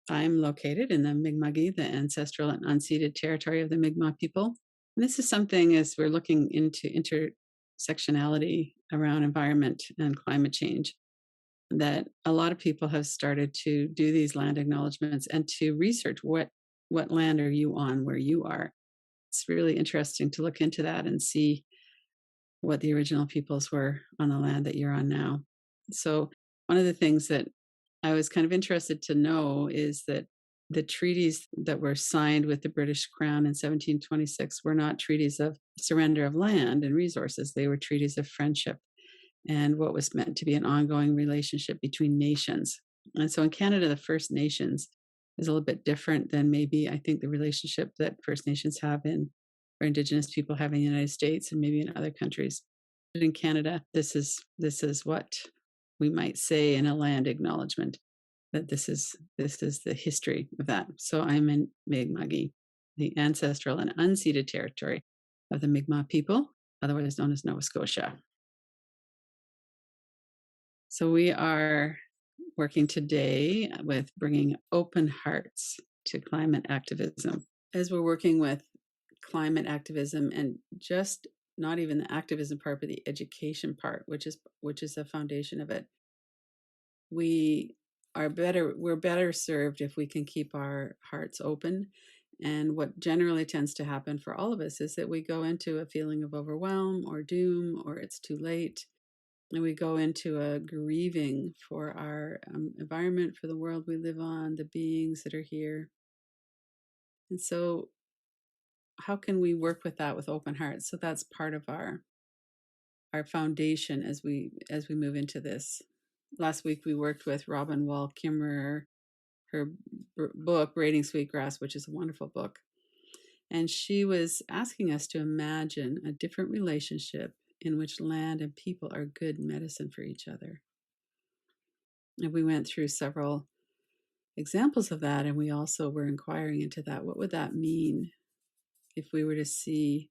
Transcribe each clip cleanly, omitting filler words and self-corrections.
I'm located in the Mi'kma'ki, the ancestral and unceded territory of the Mi'kmaq people. And this is something as we're looking into intersectionality around environment and climate change, that a lot of people have started to do these land acknowledgements and to research what land are you on where you are. It's really interesting to look into that and see what the original peoples were on the land that you're on now. So one of the things that I was kind of interested to know is that the treaties that were signed with the British Crown in 1726 were not treaties of surrender of land and resources. They were treaties of friendship and what was meant to be an ongoing relationship between nations. And so in Canada, the First Nations is a little bit different than maybe I think the relationship that First Nations have in or Indigenous people have in the United States and maybe in other countries. But in Canada, this is what we might say in a land acknowledgement, that this is the history of that. So I'm in Mi'kma'ki, the ancestral and unceded territory of the Mi'kmaq people, otherwise known as Nova Scotia. So we are working today with bringing open hearts to climate activism. As we're working with climate activism and just not even the activism part, but the education part, which is the foundation of it, we're better served if we can keep our hearts open. And what generally tends to happen for all of us is that we go into a feeling of overwhelm or doom, or it's too late. And we go into a grieving for our environment, for the world we live on, the beings that are here. And so how can we work with that with open hearts? So that's part of our foundation as we move into this. Last week we worked with Robin Wall Kimmerer, her book Braiding Sweetgrass, which is a wonderful book. And she was asking us to imagine a different relationship in which land and people are good medicine for each other. And we went through several examples of that, and we also were inquiring into that. What would that mean if we were to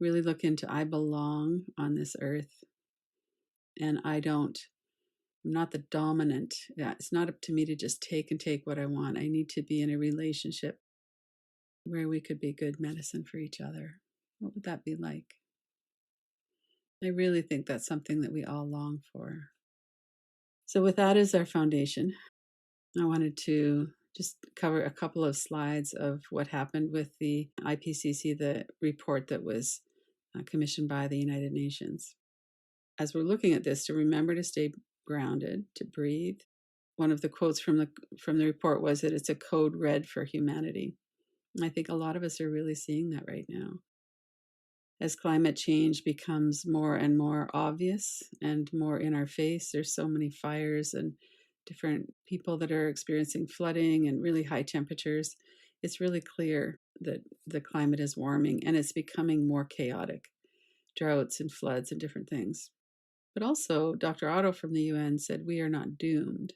really look into, I belong on this earth, and I'm not the dominant. Yeah, it's not up to me to just take what I want. I need to be in a relationship where we could be good medicine for each other. What would that be like? I really think that's something that we all long for. So with that as our foundation, I wanted to just cover a couple of slides of what happened with the IPCC, the report that was commissioned by the United Nations. As we're looking at this, to remember to stay grounded, to breathe. One of the quotes from the report was that it's a code red for humanity. And I think a lot of us are really seeing that right now. As climate change becomes more and more obvious and more in our face, there's so many fires and different people that are experiencing flooding and really high temperatures. It's really clear that the climate is warming and it's becoming more chaotic, droughts and floods and different things. But also, Dr. Otto from the UN said we are not doomed.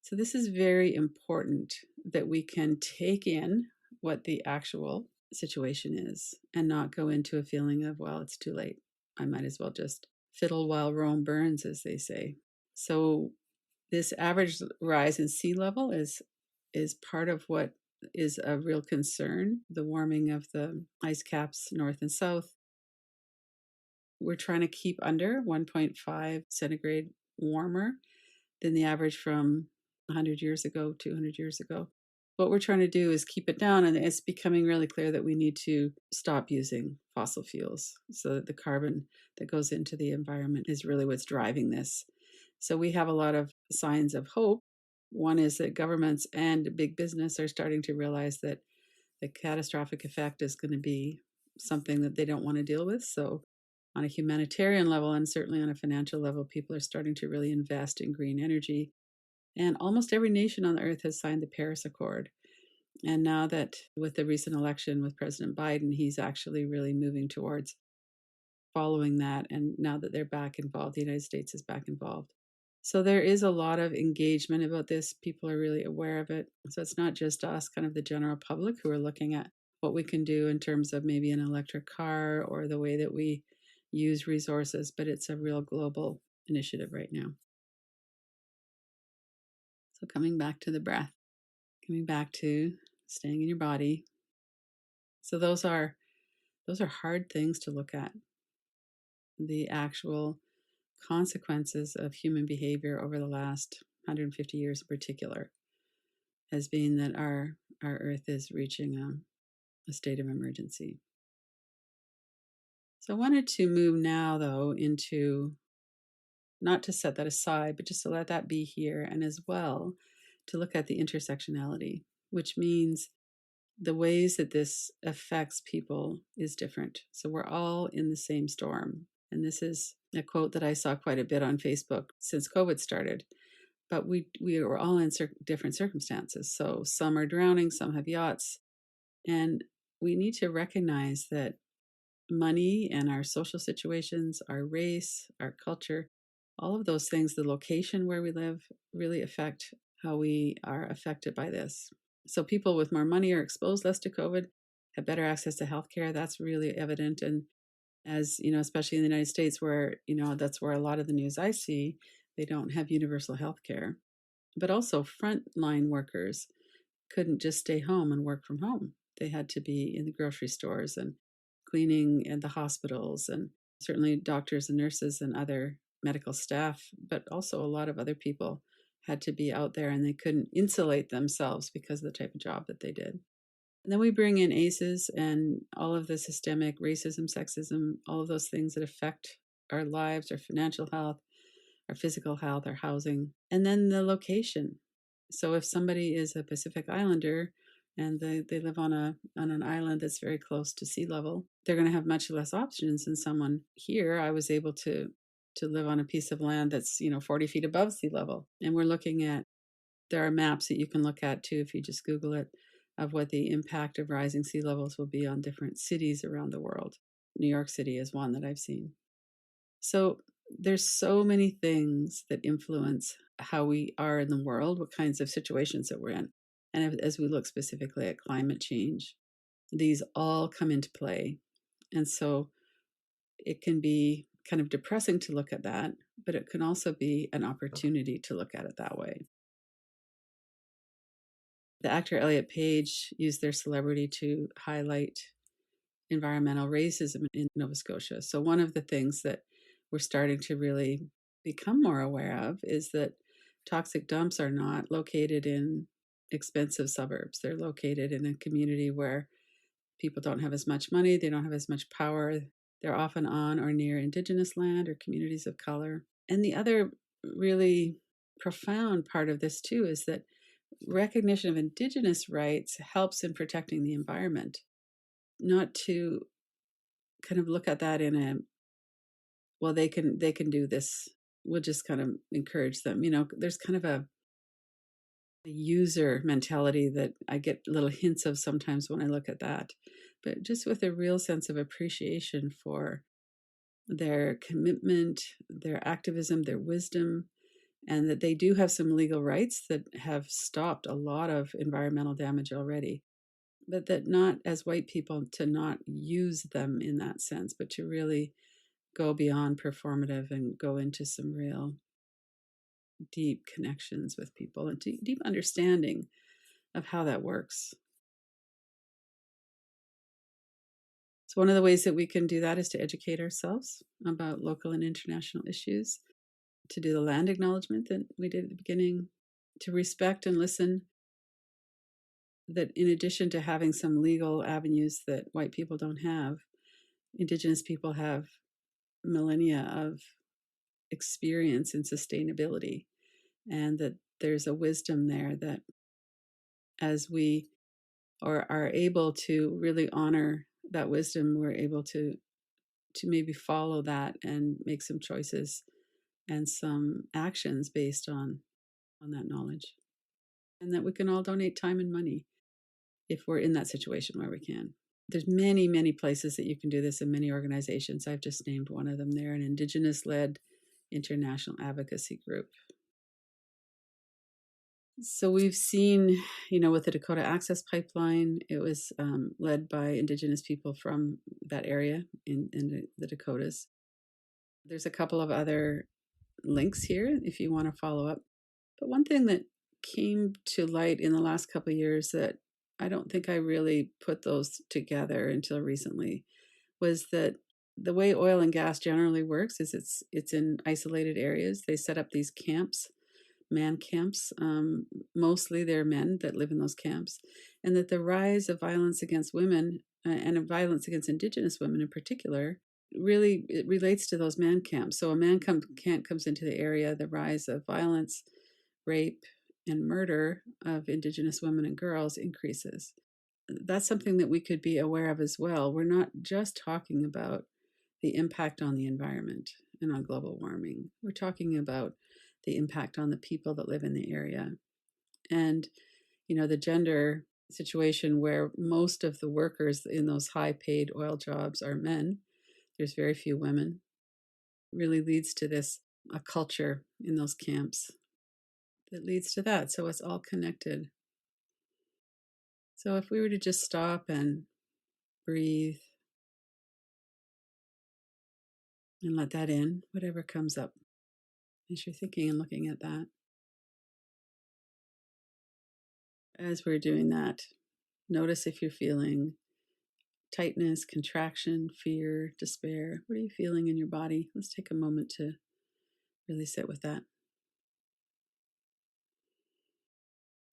So this is very important, that we can take in what the actual situation is and not go into a feeling of, well, it's too late. I might as well just fiddle while Rome burns, as they say. So this average rise in sea level is part of what is a real concern, the warming of the ice caps north and south. We're trying to keep under 1.5 centigrade warmer than the average from 100 years ago, 200 years ago. What we're trying to do is keep it down, and it's becoming really clear that we need to stop using fossil fuels so that the carbon that goes into the environment is really what's driving this. So we have a lot of signs of hope. One is that governments and big business are starting to realize that the catastrophic effect is going to be something that they don't want to deal with. So on a humanitarian level and certainly on a financial level, people are starting to really invest in green energy. And almost every nation on the earth has signed the Paris Accord. And now that with the recent election with President Biden, he's actually really moving towards following that. And now that they're back involved, the United States is back involved. So there is a lot of engagement about this. People are really aware of it. So it's not just us, kind of the general public, who are looking at what we can do in terms of maybe an electric car or the way that we use resources, but it's a real global initiative right now. So coming back to the breath, Coming back to staying in your body. So those are hard things to look at. The actual consequences of human behavior over the last 150 years in particular has been that our earth is reaching a state of emergency. So I wanted to move now, though, into not to set that aside, but just to let that be here, and as well to look at the intersectionality, which means the ways that this affects people is different. So we're all in the same storm. And this is a quote that I saw quite a bit on Facebook since COVID started. But we are all in different circumstances. So some are drowning, some have yachts. And we need to recognize that money and our social situations, our race, our culture, all of those things, the location where we live, really affect how we are affected by this. So people with more money are exposed less to COVID, have better access to healthcare. That's really evident. And as you know, especially in the United States, where that's where a lot of the news I see, they don't have universal healthcare. But also frontline workers couldn't just stay home and work from home. They had to be in the grocery stores and cleaning in the hospitals, and certainly doctors and nurses and other medical staff, but also a lot of other people had to be out there, and they couldn't insulate themselves because of the type of job that they did. And then we bring in ACEs and all of the systemic racism, sexism, all of those things that affect our lives, our financial health, our physical health, our housing, and then the location. So if somebody is a Pacific Islander and they live on an island that's very close to sea level, they're going to have much less options than someone here. I was able to live on a piece of land that's 40 feet above sea level, and we're looking at, there are maps that you can look at too if you just Google it, of what the impact of rising sea levels will be on different cities around the world. New York City is one that I've seen. So there's so many things that influence how we are in the world, what kinds of situations that we're in. And as we look specifically at climate change, these all come into play. And so it can be kind of depressing to look at that, but it can also be an opportunity to look at it that way. The actor Elliot Page used their celebrity to highlight environmental racism in Nova Scotia. So one of the things that we're starting to really become more aware of is that toxic dumps are not located in expensive suburbs. They're located in a community where people don't have as much money, they don't have as much power. They're often on or near Indigenous land or communities of color. And the other really profound part of this too is that recognition of Indigenous rights helps in protecting the environment. Not to kind of look at that in a, well, they can do this, we'll just kind of encourage them. There's kind of a user mentality that I get little hints of sometimes when I look at that, but just with a real sense of appreciation for their commitment, their activism, their wisdom, and that they do have some legal rights that have stopped a lot of environmental damage already. But that not as white people to not use them in that sense, but to really go beyond performative and go into some real deep connections with people and deep understanding of how that works. So one of the ways that we can do that is to educate ourselves about local and international issues, to do the land acknowledgement that we did at the beginning, to respect and listen, that in addition to having some legal avenues that white people don't have, Indigenous people have millennia of experience in sustainability, and that there's a wisdom there that as we are able to really honor that wisdom, we're able to maybe follow that and make some choices and some actions based on that knowledge. And that we can all donate time and money if we're in that situation where we can. There's many, many places that you can do this in many organizations. I've just named one of them there, an Indigenous-led international advocacy group. So we've seen, with the Dakota Access Pipeline, it was led by Indigenous people from that area in the Dakotas. There's a couple of other links here if you want to follow up. But one thing that came to light in the last couple of years that I don't think I really put those together until recently, was that the way oil and gas generally works is it's in isolated areas. They set up these camps, man camps. Mostly they're men that live in those camps, and that the rise of violence against women and of violence against Indigenous women in particular really it relates to those man camps. So a man camp comes into the area, the rise of violence, rape, and murder of Indigenous women and girls increases. That's something that we could be aware of as well. We're not just talking about the impact on the environment and on global warming. We're talking about the impact on the people that live in the area. And, the gender situation where most of the workers in those high paid oil jobs are men, there's very few women, really leads to this a culture in those camps that leads to that. So it's all connected. So if we were to just stop and breathe and let that in, whatever comes up as you're thinking and looking at that. As we're doing that, notice if you're feeling tightness, contraction, fear, despair. What are you feeling in your body? Let's take a moment to really sit with that.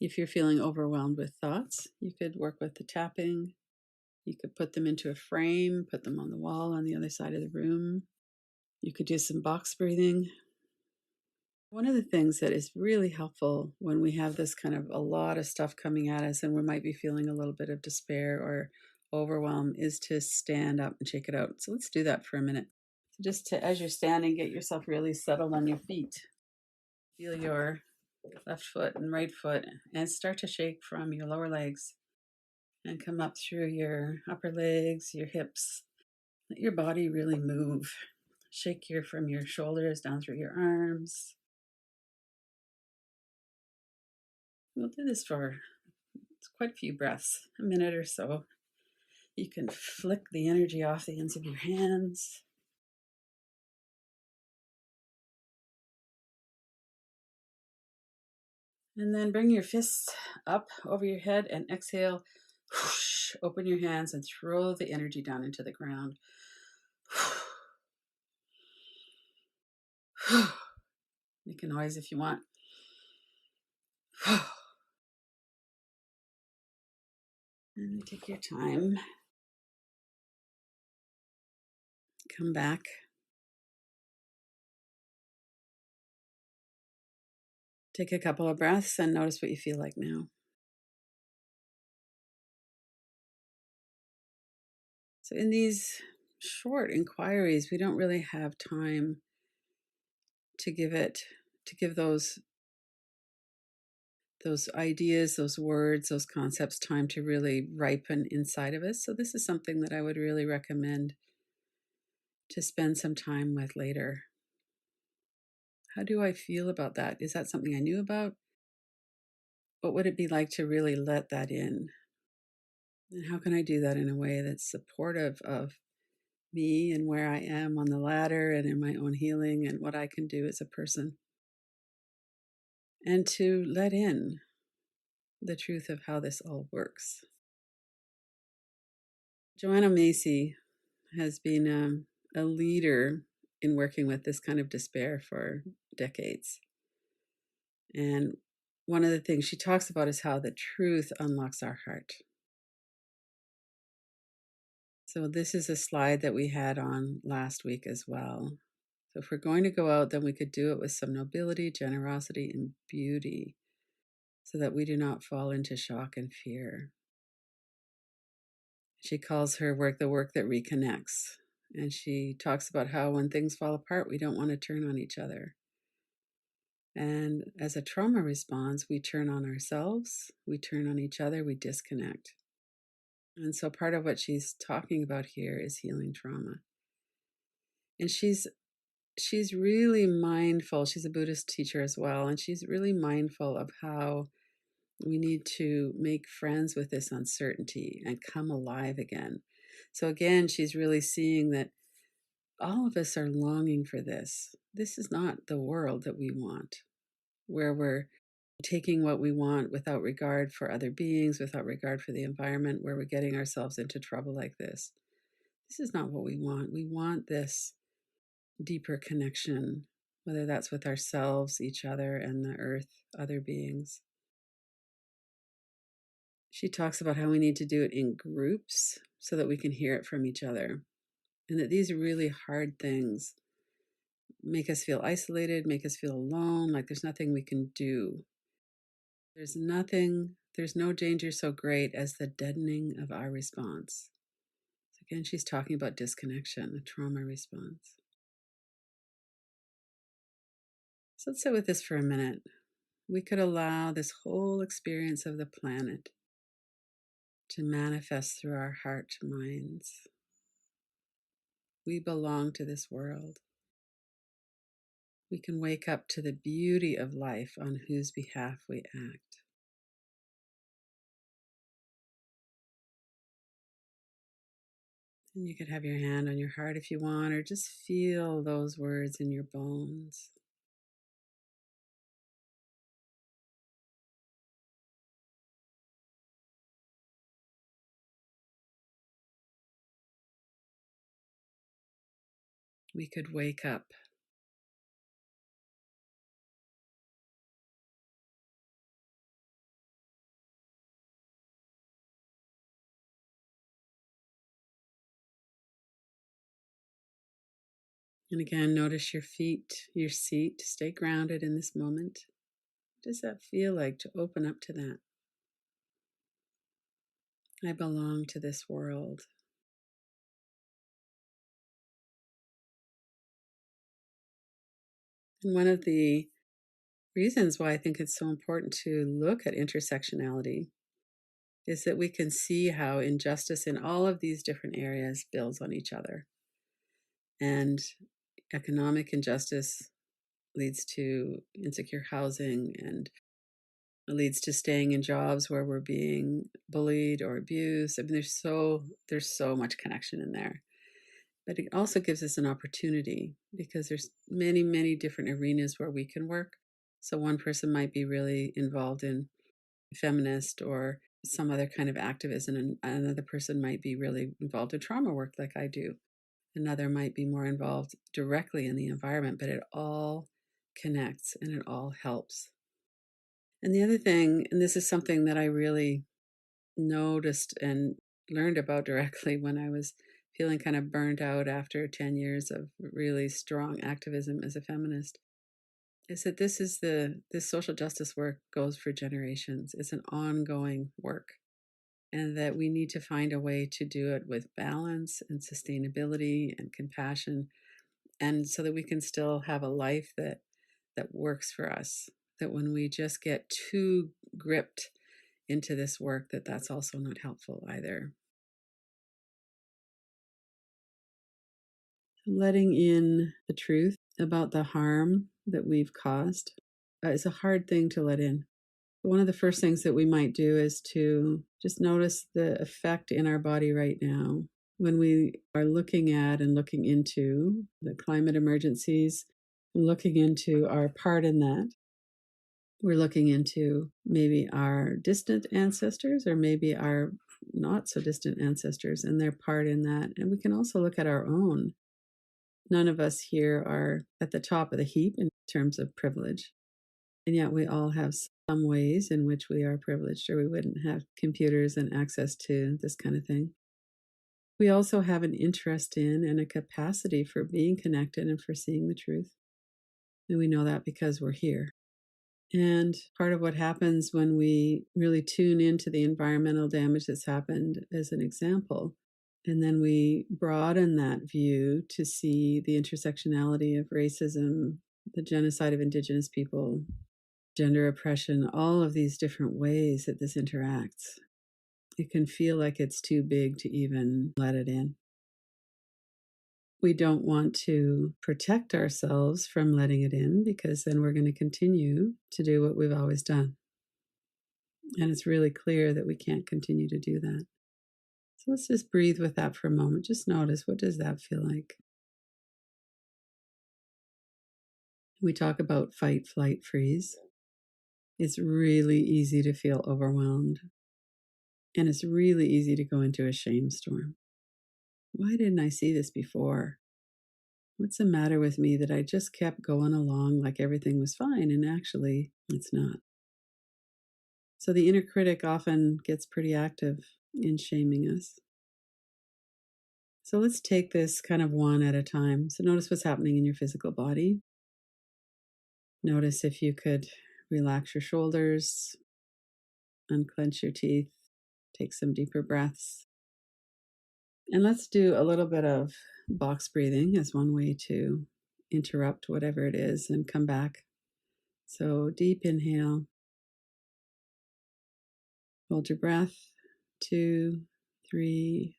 If you're feeling overwhelmed with thoughts, you could work with the tapping. You could put them into a frame, put them on the wall on the other side of the room. You could do some box breathing. One of the things that is really helpful when we have this kind of a lot of stuff coming at us and we might be feeling a little bit of despair or overwhelm is to stand up and shake it out. So let's do that for a minute. So just as you're standing, get yourself really settled on your feet. Feel your left foot and right foot and start to shake from your lower legs and come up through your upper legs, your hips. Let your body really move. Shake from your shoulders down through your arms. We'll do this for quite a few breaths, a minute or so. You can flick the energy off the ends of your hands. And then bring your fists up over your head and exhale. Whoosh, open your hands and throw the energy down into the ground. Make a noise if you want. And take your time. Come back. Take a couple of breaths and notice what you feel like now. So in these short inquiries, we don't really have time to give those ideas, those words, those concepts time to really ripen inside of us. So this is something that I would really recommend to spend some time with later. How do I feel about that? Is that something I knew about? What would it be like to really let that in? And how can I do that in a way that's supportive of me and where I am on the ladder and in my own healing and what I can do as a person? And to let in the truth of how this all works. Joanna Macy has been a leader in working with this kind of despair for decades. And one of the things she talks about is how the truth unlocks our heart. So this is a slide that we had on last week as well. So if we're going to go out, then we could do it with some nobility, generosity, and beauty so that we do not fall into shock and fear. She calls her work the work that reconnects. And she talks about how when things fall apart, we don't want to turn on each other. And as a trauma response, we turn on ourselves, we turn on each other, we disconnect. And so part of what she's talking about here is healing trauma. And she's really mindful. She's a Buddhist teacher as well. And she's really mindful of how we need to make friends with this uncertainty and come alive again. So again, she's really seeing that all of us are longing for this. This is not the world that we want, where we're taking what we want without regard for other beings, without regard for the environment, where we're getting ourselves into trouble like this. This is not what we want. We want this deeper connection, whether that's with ourselves, each other, and the earth, other beings. She talks about how we need to do it in groups so that we can hear it from each other. And that these really hard things make us feel isolated, make us feel alone, like there's nothing we can do. There's no danger so great as the deadening of our response. So again, she's talking about disconnection, the trauma response. So let's sit with this for a minute. We could allow this whole experience of the planet to manifest through our heart minds. We belong to this world. We can wake up to the beauty of life on whose behalf we act. And you could have your hand on your heart if you want, or just feel those words in your bones. We could wake up. And again, notice your feet, your seat. Stay grounded in this moment. What does that feel like to open up to that? I belong to this world. And one of the reasons why I think it's so important to look at intersectionality is that we can see how injustice in all of these different areas builds on each other. And economic injustice leads to insecure housing, and it leads to staying in jobs where we're being bullied or abused. I mean, there's so much connection in there. But it also gives us an opportunity because there's many different arenas where we can work. So one person might be really involved in feminist or some other kind of activism, and another person might be really involved in trauma work like I do. Another might be more involved directly in the environment, but it all connects and it all helps. And the other thing, and this is something that I really noticed and learned about directly when I was feeling kind of burned out after 10 years of really strong activism as a feminist, is that this social justice work goes for generations. It's an ongoing work, and that we need to find a way to do it with balance and sustainability and compassion, and so that we can still have a life that works for us. That when we just get too gripped into this work, that's also not helpful either. Letting in the truth about the harm that we've caused is a hard thing to let in. One of the first things that we might do is to just notice the effect in our body right now. When we are looking at and looking into the climate emergencies, looking into our part in that, we're looking into maybe our distant ancestors or maybe our not so distant ancestors and their part in that. And we can also look at our own. None of us here are at the top of the heap in terms of privilege. And yet we all have some ways in which we are privileged, or we wouldn't have computers and access to this kind of thing. We also have an interest in and a capacity for being connected and for seeing the truth. And we know that because we're here. And part of what happens when we really tune into the environmental damage that's happened as an example, and then we broaden that view to see the intersectionality of racism, the genocide of Indigenous people, gender oppression, all of these different ways that this interacts. It can feel like it's too big to even let it in. We don't want to protect ourselves from letting it in, because then we're going to continue to do what we've always done. And it's really clear that we can't continue to do that. So let's just breathe with that for a moment. Just notice, what does that feel like? We talk about fight, flight, freeze. It's really easy to feel overwhelmed. And it's really easy to go into a shame storm. Why didn't I see this before? What's the matter with me that I just kept going along like everything was fine and actually it's not? So the inner critic often gets pretty active in shaming us. So let's take this kind of one at a time. So notice what's happening in your physical body. Notice if you could relax your shoulders, unclench your teeth, take some deeper breaths. And let's do a little bit of box breathing as one way to interrupt whatever it is and come back. So deep inhale, hold your breath, 2, 3,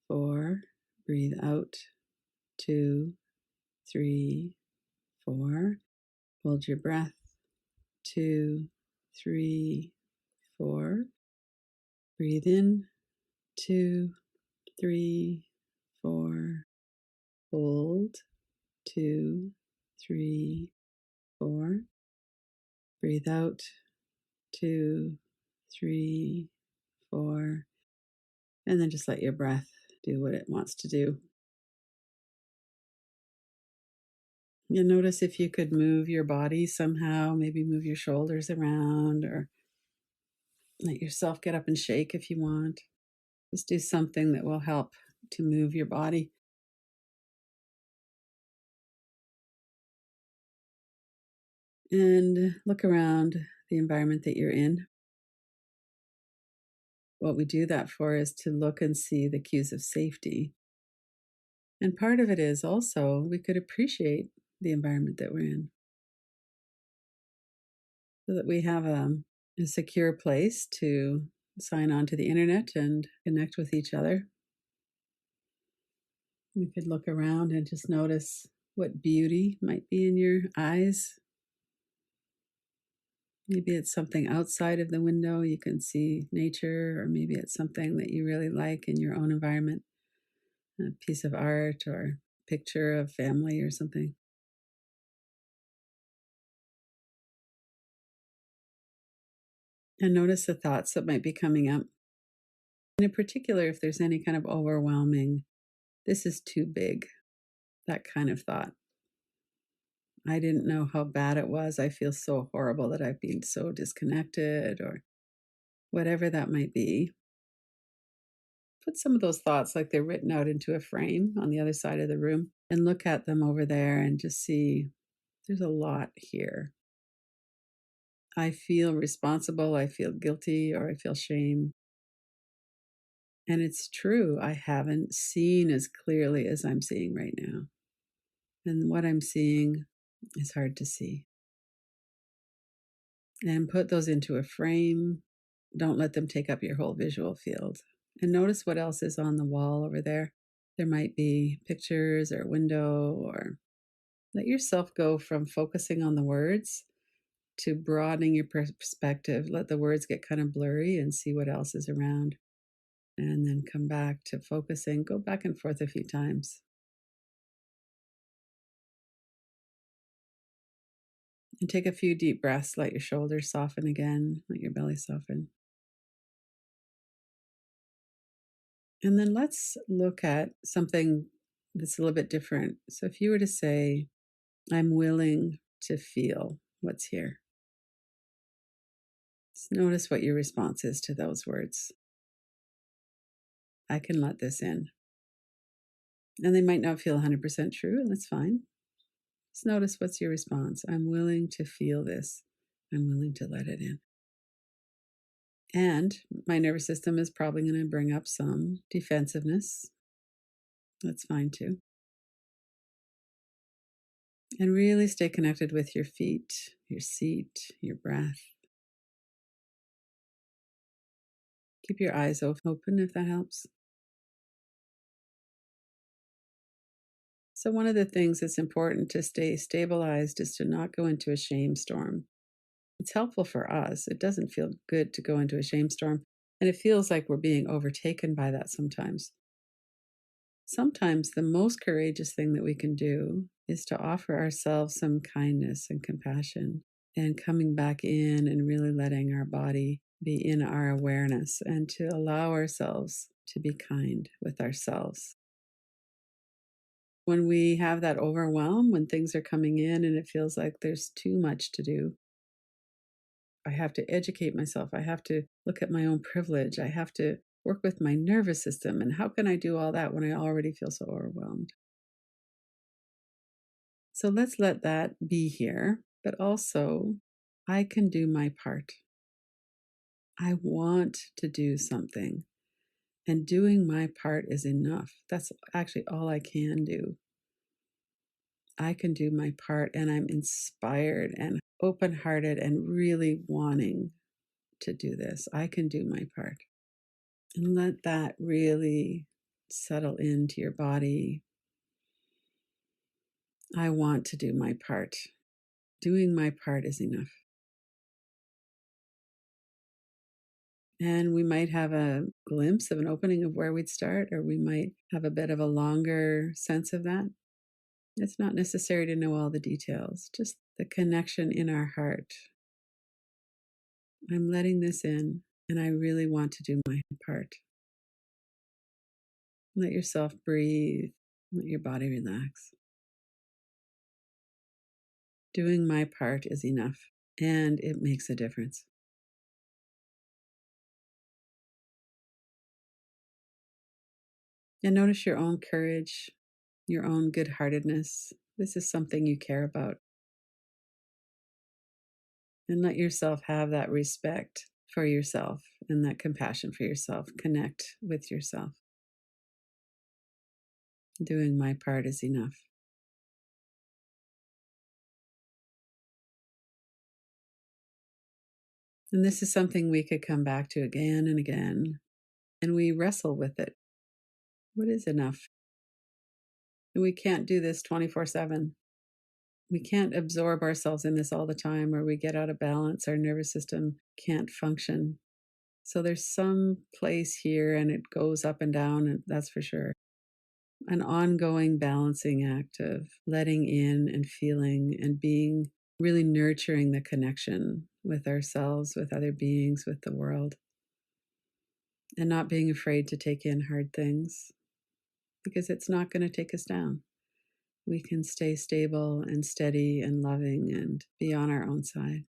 4. Breathe out, 2, 3, 4. Hold your breath, 2, 3, 4. Breathe in, 2, 3, 4. Hold, 2, 3, 4. Breathe out, 2, 3, 4. And then just let your breath do what it wants to do. And notice if you could move your body somehow, maybe move your shoulders around or let yourself get up and shake if you want. Just do something that will help to move your body. And look around the environment that you're in. What we do that for is to look and see the cues of safety. And part of it is also we could appreciate the environment that we're in so that we have a secure place to sign on to the internet and connect with each other. We could look around and just notice what beauty might be in your eyes. Maybe it's something outside of the window, you can see nature, or maybe it's something that you really like in your own environment, a piece of art or picture of family or something. And notice the thoughts that might be coming up. And in particular, if there's any kind of overwhelming, this is too big, that kind of thought. I didn't know how bad it was. I feel so horrible that I've been so disconnected, or whatever that might be. Put some of those thoughts like they're written out into a frame on the other side of the room and look at them over there and just see there's a lot here. I feel responsible, I feel guilty, or I feel shame. And it's true, I haven't seen as clearly as I'm seeing right now. And what I'm seeing is hard to see. And put those into a frame. Don't let them take up your whole visual field. And notice what else is on the wall over there. There might be pictures or a window, or let yourself go from focusing on the words to broadening your perspective. Let the words get kind of blurry and see what else is around. And then come back to focusing. Go back and forth a few times. And take a few deep breaths. Let your shoulders soften again. Let your belly soften. And then let's look at something that's a little bit different. So if you were to say, I'm willing to feel what's here. Just notice what your response is to those words. I can let this in. And they might not feel 100% true, and that's fine. Just notice what's your response. I'm willing to feel this. I'm willing to let it in. And my nervous system is probably going to bring up some defensiveness. That's fine too. And really stay connected with your feet, your seat, your breath. Keep your eyes open if that helps. So, one of the things that's important to stay stabilized is to not go into a shame storm. It's helpful for us. It doesn't feel good to go into a shame storm. And it feels like we're being overtaken by that sometimes. Sometimes the most courageous thing that we can do is to offer ourselves some kindness and compassion. and coming back in and really letting our body be in our awareness and to allow ourselves to be kind with ourselves. When we have that overwhelm, when things are coming in and it feels like there's too much to do, I have to educate myself. I have to look at my own privilege. I have to work with my nervous system. And how can I do all that when I already feel so overwhelmed? So let's let that be here. But also, I can do my part. I want to do something. And doing my part is enough. That's actually all I can do. I can do my part, and I'm inspired and open hearted and really wanting to do this. I can do my part. And let that really settle into your body. I want to do my part. Doing my part is enough. And we might have a glimpse of an opening of where we'd start, or we might have a bit of a longer sense of that. It's not necessary to know all the details, just the connection in our heart. I'm letting this in, and I really want to do my part. Let yourself breathe, let your body relax. Doing my part is enough, and it makes a difference. And notice your own courage, your own good heartedness. This is something you care about. And let yourself have that respect for yourself and that compassion for yourself. Connect with yourself. Doing my part is enough. And this is something we could come back to again and again. And we wrestle with it. What is enough? And we can't do this 24/7. We can't absorb ourselves in this all the time, or we get out of balance. Our nervous system can't function. So there's some place here, and it goes up and down, and that's for sure. An ongoing balancing act of letting in and feeling and being really nurturing the connection with ourselves, with other beings, with the world, and not being afraid to take in hard things because it's not going to take us down. We can stay stable and steady and loving and be on our own side.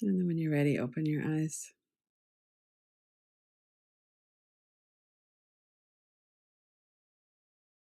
And then when you're ready, open your eyes.